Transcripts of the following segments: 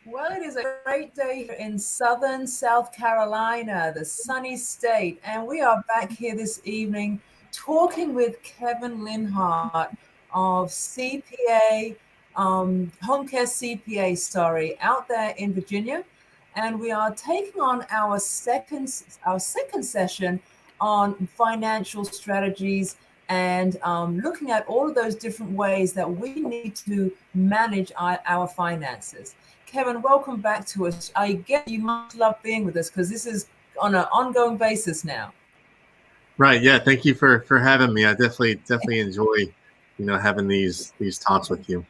Well, it is a great day here in southern South Carolina, the sunny state, and we are back here this evening talking with Kevin Linhart of CPA, Home Care CPA, sorry, out there in Virginia, and we are taking on our second session on financial strategies and looking at all of those different ways that we need to manage our finances. Kevin, welcome back to us. I get you must love being with us because this is on an ongoing basis now. Right. Yeah. Thank you for having me. I definitely enjoy, having these talks with you.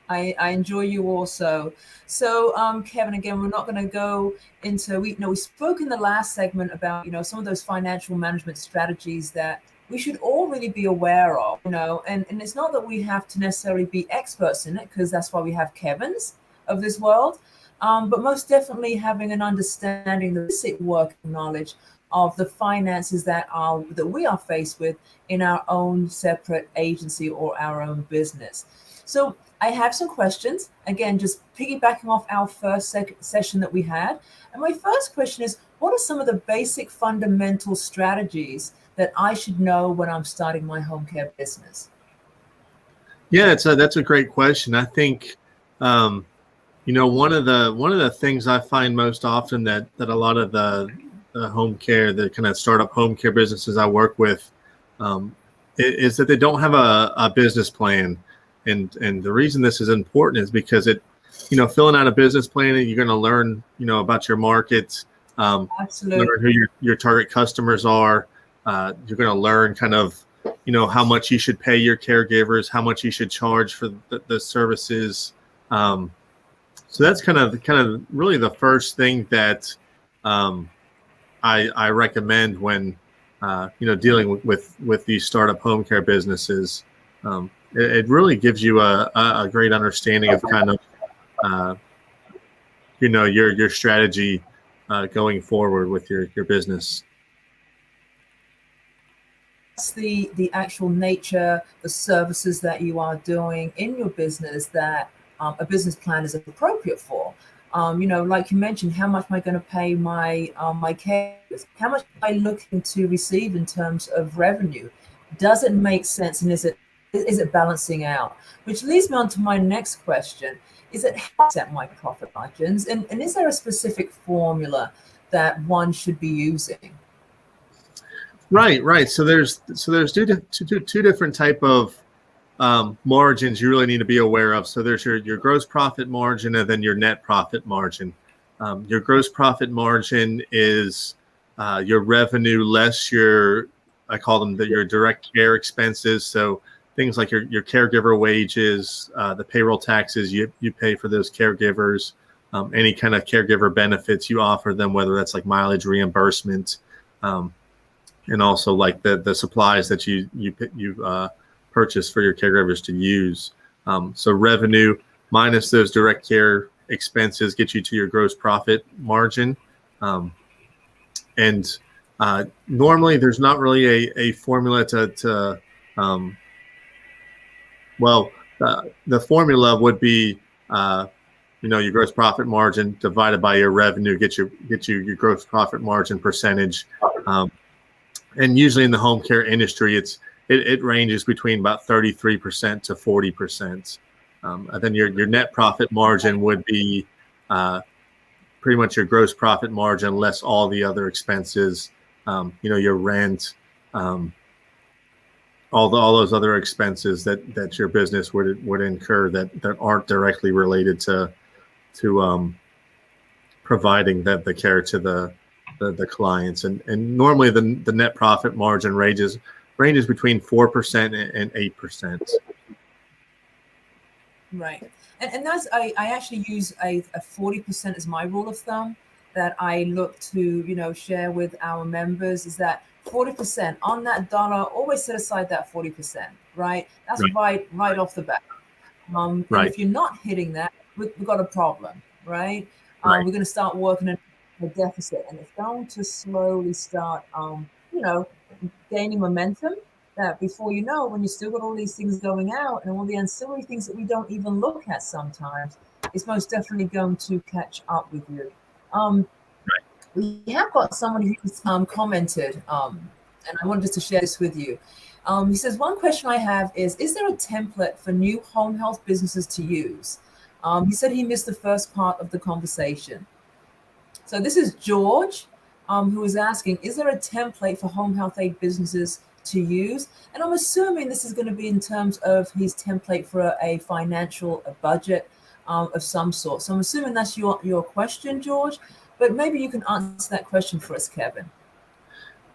I enjoy you also. So, Kevin, again, we're not going to go into we spoke in the last segment about some of those financial management strategies that we should all really be aware of. And it's not that we have to necessarily be experts in it because that's why we have Kevins of this world. But most definitely having an understanding, the basic working knowledge of the finances that we are faced with in our own separate agency or our own business. So I have some questions, again, just piggybacking off our first session that we had. And my first question is, what are some of the basic fundamental strategies that I should know when I'm starting my home care business? Yeah, that's a great question. I think, one of the things I find most often that a lot of the home care, the kind of startup home care businesses I work with, is that they don't have a business plan. And the reason this is important is because filling out a business plan, you're going to learn, about your market, Absolutely. learn who your target customers are. You're going to learn kind of, how much you should pay your caregivers, how much you should charge for the services. So that's kind of really the first thing that I recommend when dealing with these startup home care businesses. It really gives you a great understanding of kind of your strategy going forward with your business. The actual nature, the services that you are doing in your business that a business plan is appropriate for. Like you mentioned, how much am I going to pay my caregivers? How much am I looking to receive in terms of revenue? Does it make sense, and is it balancing out? Which leads me on to my next question: is it how to set my profit margins, and is there a specific formula that one should be using? Right. So there's two different type of margins you really need to be aware of. So there's your gross profit margin and then your net profit margin. Your gross profit margin is your revenue less I call them your direct care expenses. So things like your caregiver wages, the payroll taxes you pay for those caregivers, any kind of caregiver benefits you offer them, whether that's like mileage reimbursement, and also like the supplies that you purchase for your caregivers to use. So revenue minus those direct care expenses get you to your gross profit margin. And normally there's not really a formula to the formula would be your gross profit margin divided by your revenue get you your gross profit margin percentage. And usually in the home care industry, it ranges between about 33% to 40%. And then your net profit margin would be pretty much your gross profit margin less all the other expenses, your rent, all those other expenses that your business would incur that aren't directly related to providing the care to the clients. And normally the net profit margin ranges between 4% and 8%. Right. And that's I actually use a 40% as my rule of thumb that I look to, share with our members is that 40% on that dollar, always set aside that 40%, right? That's right off the bat. And Right. if you're not hitting that, we've got a problem, right? Right. We're going to start working in a deficit, and it's going to slowly start, you know, gaining momentum. That before when you still got all these things going out and all the ancillary things that we don't even look at sometimes, it's most definitely going to catch up with you. Um, we have got someone who's commented, and I wanted just to share this with you. He says, one question I have is there a template for new home health businesses to use? He said he missed the first part of the conversation. So this is George, who is asking, is there a template for home health aid businesses to use? And I'm assuming this is going to be in terms of his template for a financial budget of some sort. So I'm assuming that's your question, George, but maybe you can answer that question for us, Kevin.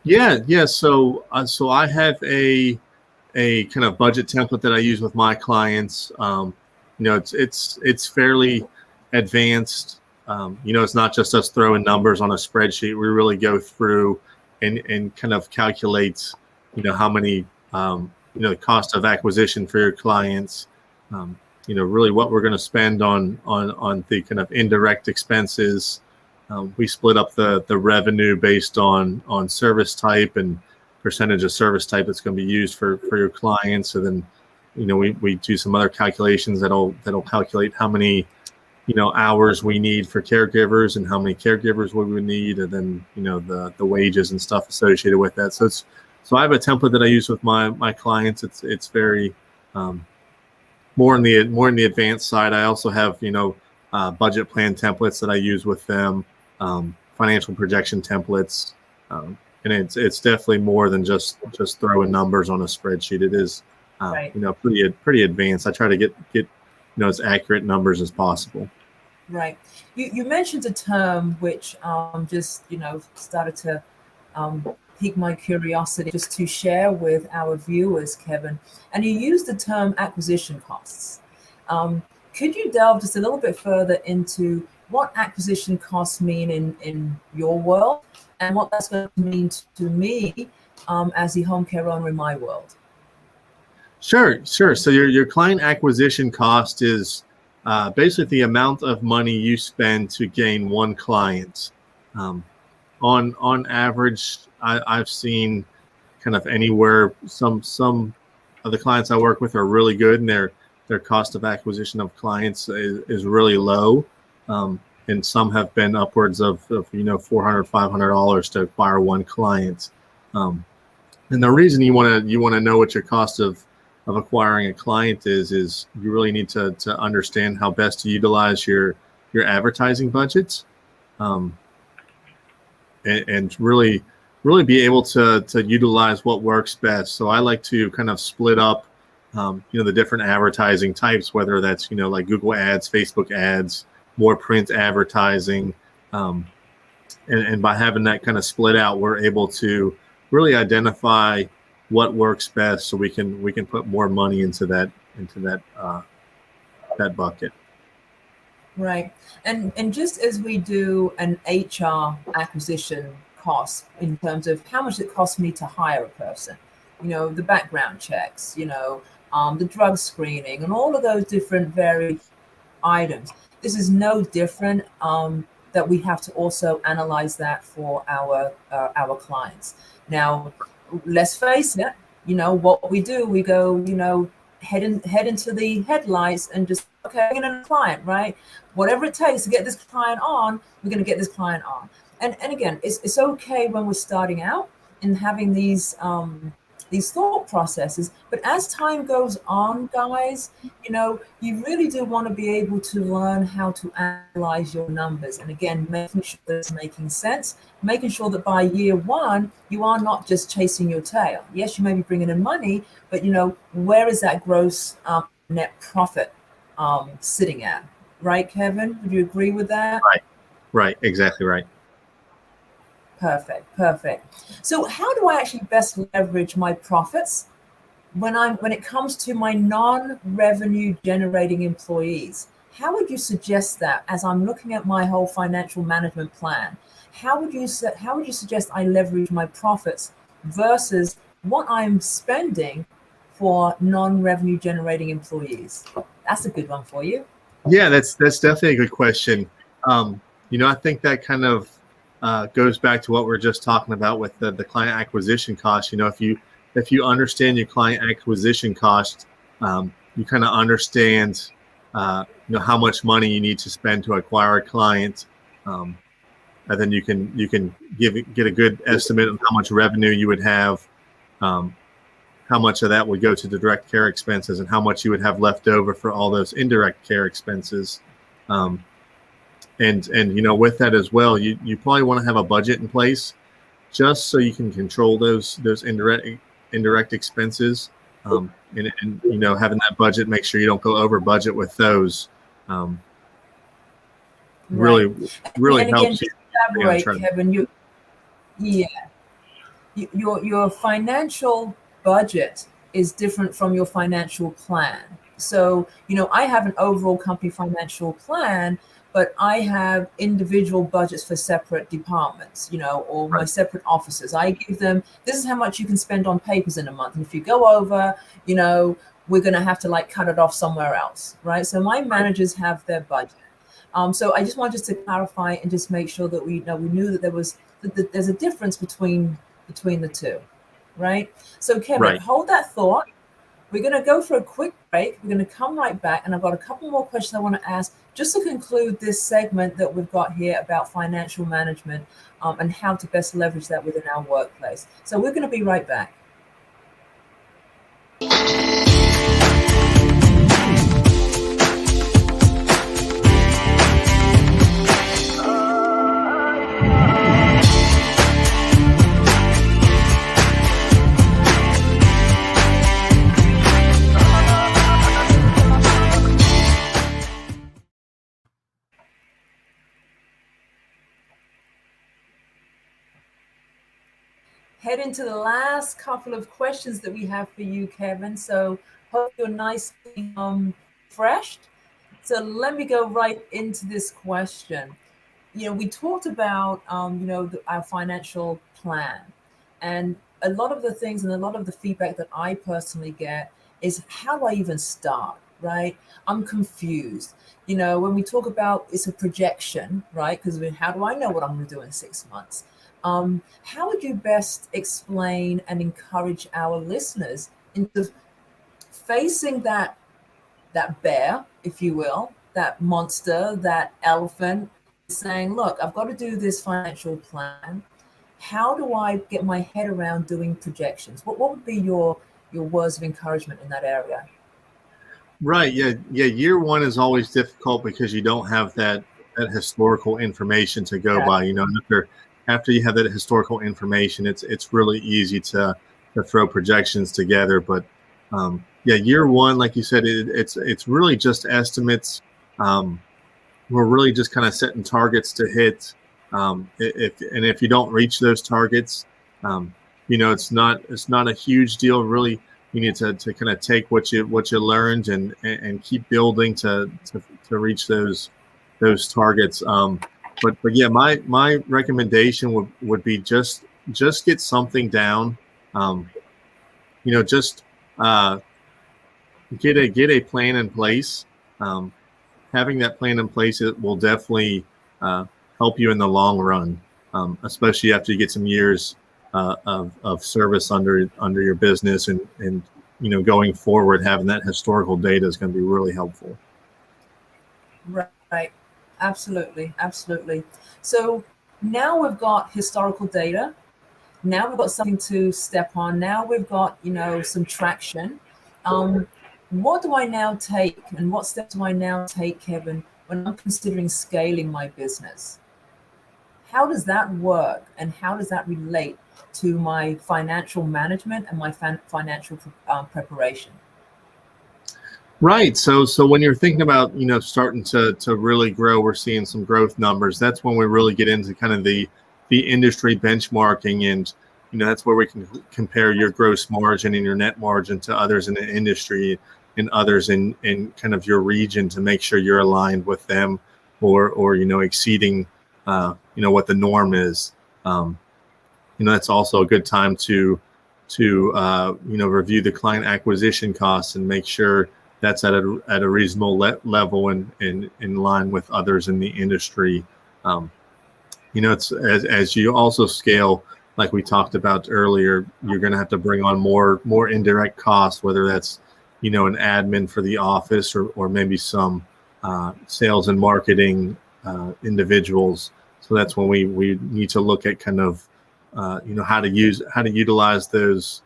Yeah. So I have a kind of budget template that I use with my clients. It's fairly advanced. It's not just us throwing numbers on a spreadsheet. We really go through and kind of calculate, how many, the cost of acquisition for your clients. Really what we're going to spend on the kind of indirect expenses. We split up the revenue based on service type and percentage of service type that's going to be used for your clients. So then, we do some other calculations that'll calculate how many, hours we need for caregivers and how many caregivers we would need, and then, the wages and stuff associated with that. So I have a template that I use with my clients. It's very more in the advanced side. I also have, budget plan templates that I use with them, financial projection templates. And it's definitely more than just throwing numbers on a spreadsheet. It is, Right. Pretty advanced. I try to get as accurate numbers as possible. Right. You mentioned a term which just started to pique my curiosity just to share with our viewers, Kevin. And you used the term acquisition costs. Could you delve just a little bit further into what acquisition costs mean in your world and what that's going to mean to me as the home care owner in my world? Sure. So your client acquisition cost is basically the amount of money you spend to gain one client. On average, I've seen kind of anywhere. Some of the clients I work with are really good, and their cost of acquisition of clients is really low. And some have been upwards of $400, $500 to acquire one client. And the reason you want to know what your cost of acquiring a client is you really need to understand how best to utilize your advertising budgets, and really be able to utilize what works best. So I like to kind of split up the different advertising types, whether that's like Google ads, Facebook ads, more print advertising, and by having that kind of split out, we're able to really identify what works best, so we can put more money into that bucket. Right. And just as we do an HR acquisition cost in terms of how much it costs me to hire a person, the background checks, the drug screening and all of those different varied items. This is no different, that we have to also analyze that for our clients. Now, let's face it, what we do, we go, head into the headlights and just, okay, I'm getting a client, right? Whatever it takes to get this client on, we're going to get this client on. And again, it's okay when we're starting out and having these thought processes, but as time goes on, guys, you really do want to be able to learn how to analyze your numbers. And again, making sure that it's making sense, making sure that by year one, you are not just chasing your tail. Yes, you may be bringing in money, but where is that gross net profit sitting at? Right, Kevin? Would you agree with that? Right. Exactly right. Perfect. So how do I actually best leverage my profits when it comes to my non-revenue generating employees? How would you suggest that as I'm looking at my whole financial management plan? How would you suggest I leverage my profits versus what I'm spending for non-revenue generating employees? That's a good one for you. Yeah, that's definitely a good question. I think that kind of goes back to what we're just talking about with the client acquisition cost. If you understand your client acquisition cost, you kind of understand how much money you need to spend to acquire a client, and then you can get a good estimate of how much revenue you would have, how much of that would go to the direct care expenses, and how much you would have left over for all those indirect care expenses. And with that as well, you probably want to have a budget in place just so you can control those indirect expenses. And having that budget, make sure you don't go over budget with those. Really and helps again, you. elaborate, Kevin. Your financial budget is different from your financial plan. So, I have an overall company financial plan, but I have individual budgets for separate departments, or my separate offices. I give them, this is how much you can spend on papers in a month. And if you go over, we're going to have to cut it off somewhere else, right? So my managers have their budget. So I just wanted just to clarify and just make sure that we knew that there's a difference between the two, right? So Kevin, hold that thought. We're going to go for a quick break. We're going to come right back, and I've got a couple more questions I want to ask just to conclude this segment that we've got here about financial management and how to best leverage that within our workplace. So we're going to be right back. Head into the last couple of questions that we have for you, Kevin. So hope you're nice and refreshed. So let me go right into this question. We talked about, our financial plan, and a lot of the things and a lot of the feedback that I personally get is, how do I even start, right? I'm confused. When we talk about, it's a projection, right? Because how do I know what I'm going to do in 6 months? How would you best explain and encourage our listeners into facing that bear, if you will, that monster, that elephant, saying, look, I've got to do this financial plan. How do I get my head around doing projections? What would be your words of encouragement in that area? Right. Yeah. Year one is always difficult because you don't have that historical information to go by. After you have that historical information, it's really easy to throw projections together. But year one, like you said, it's really just estimates. We're really just kind of setting targets to hit. If you don't reach those targets, it's not a huge deal. Really, you need to kind of take what you learned and keep building to reach those targets. But yeah, my recommendation would be just get something down. Just get a plan in place. Having that plan in place, it will definitely help you in the long run, especially after you get some years of service under your business, and going forward, having that historical data is going to be really helpful. Right. Absolutely. So now we've got historical data. Now we've got something to step on. Now we've got, some traction. What do I now take, and what steps do I now take, Kevin, when I'm considering scaling my business? How does that work, and how does that relate to my financial management and my financial preparation? Right. So when you're thinking about, starting to really grow, we're seeing some growth numbers. That's when we really get into kind of the industry benchmarking, and that's where we can compare your gross margin and your net margin to others in the industry and others in kind of your region, to make sure you're aligned with them, or exceeding what the norm is. That's also a good time to review the client acquisition costs and make sure that's at a reasonable level and in line with others in the industry. It's as you also scale, like we talked about earlier, you're going to have to bring on more indirect costs, whether that's an admin for the office, or maybe some sales and marketing individuals. So that's when we need to look at kind of how to utilize those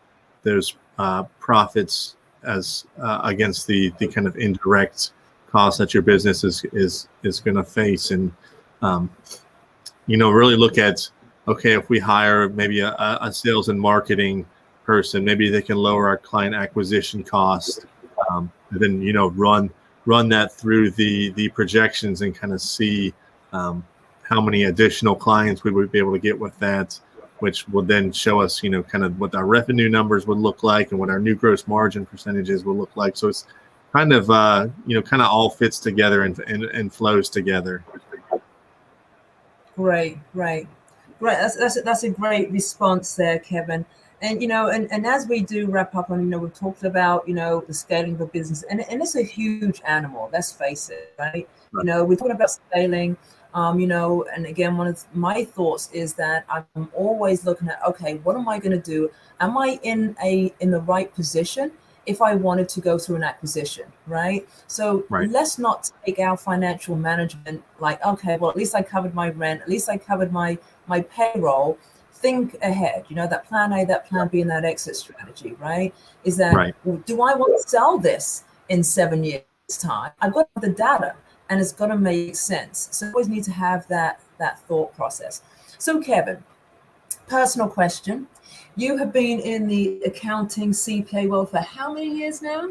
profits as against the kind of indirect costs that your business is going to face, and really look at, okay, if we hire maybe a sales and marketing person, maybe they can lower our client acquisition cost, and then run that through the projections and kind of see how many additional clients we would be able to get with that, which will then show us kind of what our revenue numbers would look like and what our new gross margin percentages will look like. So it's kind of kind of all fits together and flows together. Right. That's a great response there, Kevin. And and as we do wrap up on, we've talked about the scaling of a business, and it's a huge animal. Let's face it, right? We're talking about scaling. And again, one of my thoughts is that I'm always looking at, okay, what am I going to do? Am I in the right position if I wanted to go through an acquisition, right? So let's not take our financial management like, okay, well, at least I covered my rent, at least I covered my payroll. Think ahead, that plan A, that plan B, and that exit strategy, right? Is that, do I want to sell this in 7 years' time? I've got the data and it's got to make sense. So I always need to have that thought process. So Kevin, personal question. You have been in the accounting CPA world for how many years now?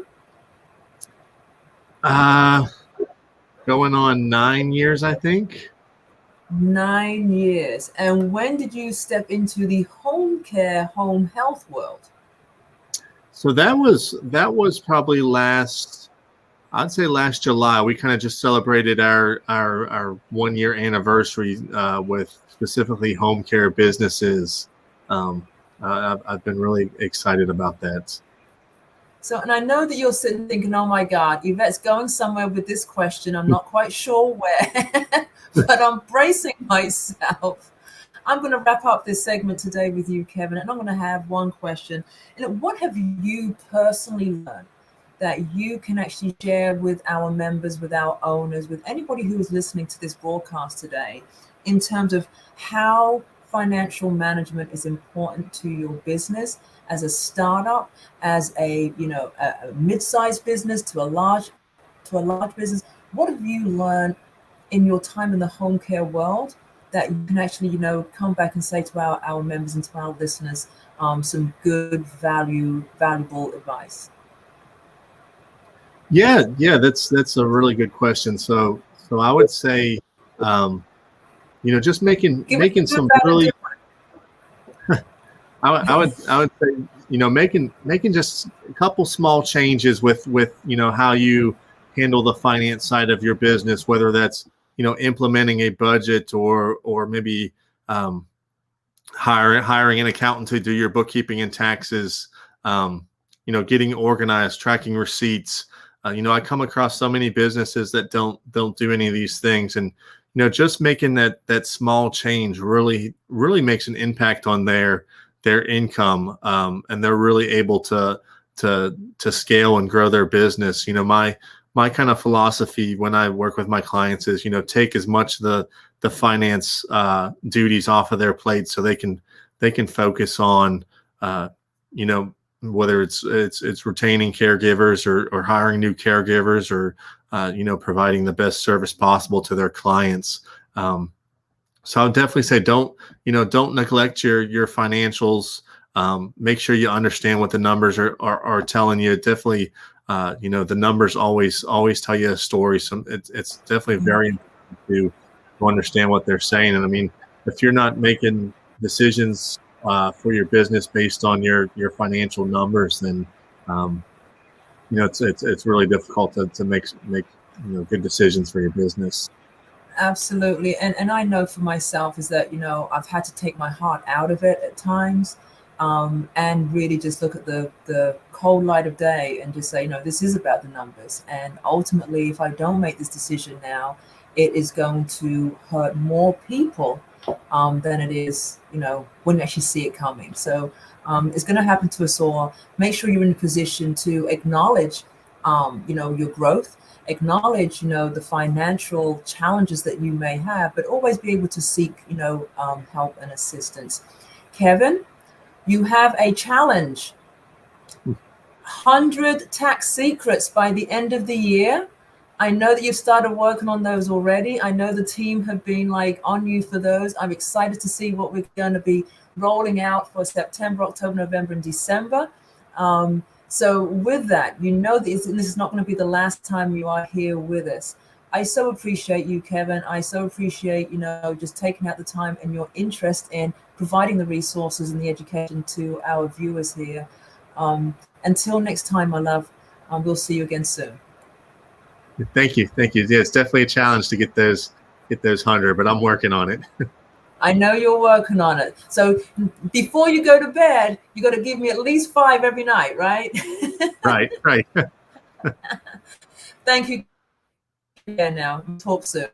Going on 9 years, I think. 9 years. And when did you step into the home care, home health world? So that was probably last July. We kind of just celebrated our 1 year anniversary with specifically home care businesses. I've been really excited about that. So, and I know that you're sitting thinking, oh my God, Yvette's going somewhere with this question. I'm not quite sure where, but I'm bracing myself. I'm going to wrap up this segment today with you, Kevin, and I'm going to have one question. And what have you personally learned that you can actually share with our members, with our owners, with anybody who is listening to this broadcast today, in terms of how financial management is important to your business as a startup, as a mid-sized business to a large business? What have you learned in your time in the home care world that you can actually come back and say to our members and to our listeners some good valuable advice? Yeah, that's a really good question. So I would say just making some really I would say making just a couple small changes with how you handle the finance side of your business, whether that's implementing a budget or maybe hiring an accountant to do your bookkeeping and taxes, getting organized, tracking receipts. I come across so many businesses that don't do any of these things, and just making that small change really makes an impact on their income, and they're really able to scale and grow their business. My kind of philosophy when I work with my clients is take as much of the finance duties off of their plate so they can focus on whether it's retaining caregivers or hiring new caregivers or providing the best service possible to their clients. So I would definitely say don't neglect your financials. Make sure you understand what the numbers are telling you. Definitely, the numbers always tell you a story. So it's definitely very important to understand what they're saying. And I mean, if you're not making decisions for your business based on your financial numbers, then it's really difficult to make good decisions for your business. Absolutely. And I know for myself is that, I've had to take my heart out of it at times, and really just look at the cold light of day and just say, this is about the numbers. And ultimately, if I don't make this decision now, it is going to hurt more people than it is, when you actually see it coming. So it's going to happen to us all. Make sure you're in a position to acknowledge your growth, acknowledge, the financial challenges that you may have, but always be able to seek, help and assistance. Kevin, you have a challenge. 100 tax secrets by the end of the year. I know that you've started working on those already. I know the team have been like on you for those. I'm excited to see what we're going to be rolling out for September, October, November, and December. So with that, that this is not going to be the last time you are here with us. I so appreciate you, Kevin. I so appreciate, just taking out the time and your interest in providing the resources and the education to our viewers here. Until next time, my love, we'll see you again soon. Thank you. Yeah, it's definitely a challenge to get those 100, but I'm working on it. I know you're working on it. So before you go to bed, you got to give me at least 5 every night, right? Right. Thank you. Yeah, now talk soon.